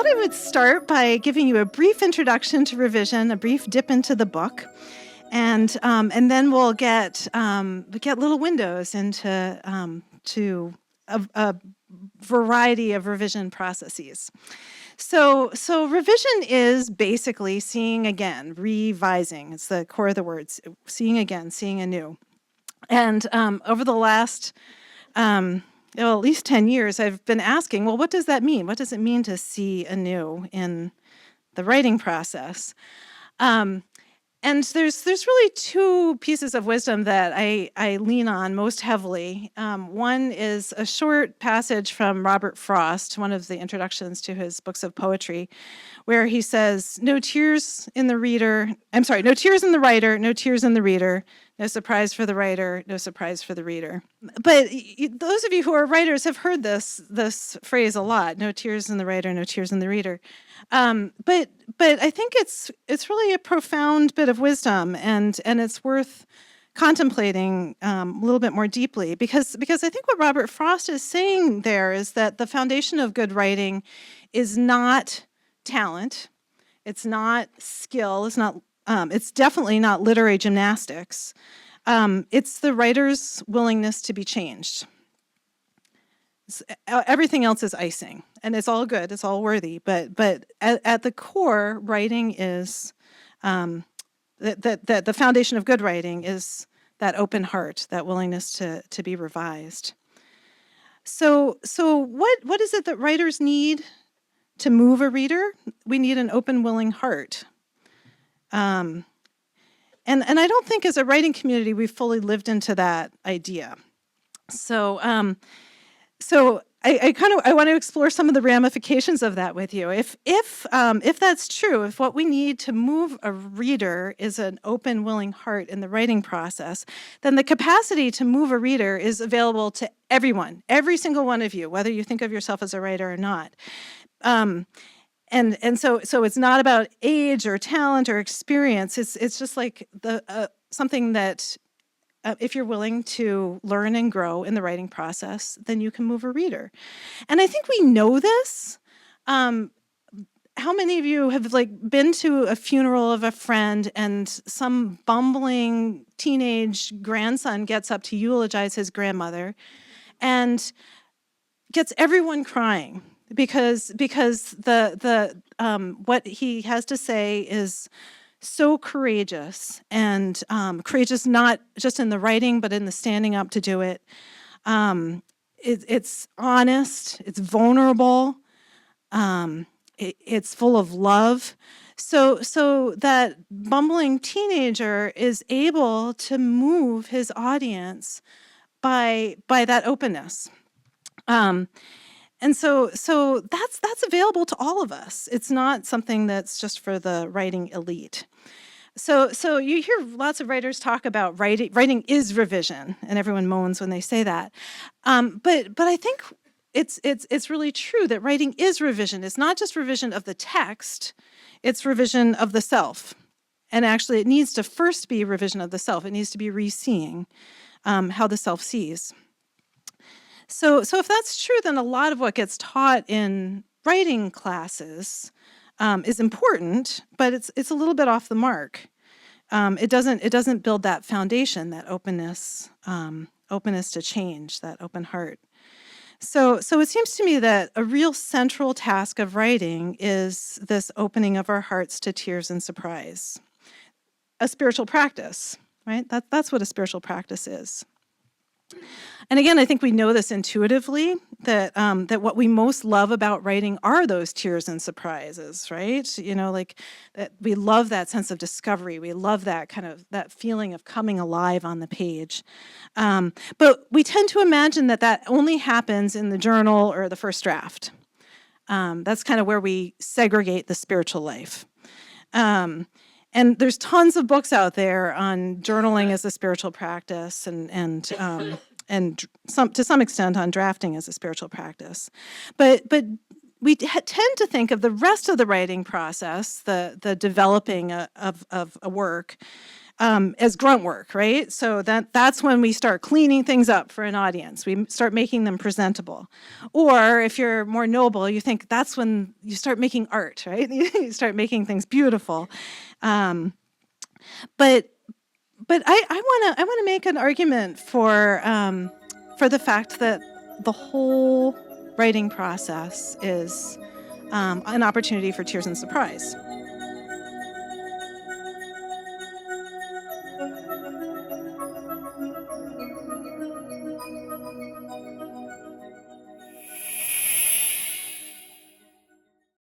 thought I would start by giving you a brief introduction to revision, a brief dip into the book, and then we'll get little windows into to a variety of revision processes. So revision is basically seeing again, revising. It's the core of the words, seeing again, seeing anew. And over the last at least 10 years, I've been asking, well, what does that mean? What does it mean to see anew in the writing process? And there's really two pieces of wisdom that I lean on most heavily. One is a short passage from Robert Frost, one of the introductions to his books of poetry, where he says, no tears in the writer, no tears in the reader, no surprise for the writer, no surprise for the reader. But those of you who are writers have heard this phrase a lot, no tears in the writer, no tears in the reader. But I think it's really a profound bit of wisdom, and it's worth contemplating a little bit more deeply, because I think what Robert Frost is saying there is that the foundation of good writing is not talent, it's not skill, it's definitely not literary gymnastics. It's the writer's willingness to be changed. Everything else is icing, and it's all good, it's all worthy, but at the core, writing is the foundation of good writing is that open heart, that willingness to be revised. So what is it that writers need to move a reader? We need an open, willing heart. And I don't think as a writing community we've fully lived into that idea. So I want to explore some of the ramifications of that with you. If that's true, if what we need to move a reader is an open, willing heart in the writing process, then the capacity to move a reader is available to everyone, every single one of you, whether you think of yourself as a writer or not. And so it's not about age or talent or experience. It's just like something that if you're willing to learn and grow in the writing process, then you can move a reader. And I think we know this. How many of you have been to a funeral of a friend and some bumbling teenage grandson gets up to eulogize his grandmother and gets everyone crying because the what he has to say is so courageous, and courageous not just in the writing, but in the standing up to do it. It's honest, it's vulnerable, it's full of love. So that bumbling teenager is able to move his audience by that openness. And so that's available to all of us. It's not something that's just for the writing elite. So you hear lots of writers talk about writing is revision, and everyone moans when they say that. But I think it's really true that writing is revision. It's not just revision of the text, it's revision of the self. And actually it needs to first be revision of the self. It needs to be re-seeing how the self sees. So if that's true, then a lot of what gets taught in writing classes is important, but it's a little bit off the mark. It doesn't build that foundation, that openness to change, that open heart. So it seems to me that a real central task of writing is this opening of our hearts to tears and surprise. A spiritual practice, right? That's what a spiritual practice is. And again, I think we know this intuitively, that what we most love about writing are those tears and surprises, right? That we love that sense of discovery. We love that feeling of coming alive on the page. But we tend to imagine that only happens in the journal or the first draft. That's kind of where we segregate the spiritual life. And there's tons of books out there on journaling as a spiritual practice, and to some extent on drafting as a spiritual practice. But we tend to think of the rest of the writing process, the developing of a work, as grunt work, right? So that's when we start cleaning things up for an audience. We start making them presentable. Or if you're more noble, you think that's when you start making art, right? You start making things beautiful. Um, but I want to make an argument for the fact that the whole writing process is an opportunity for tears and surprise.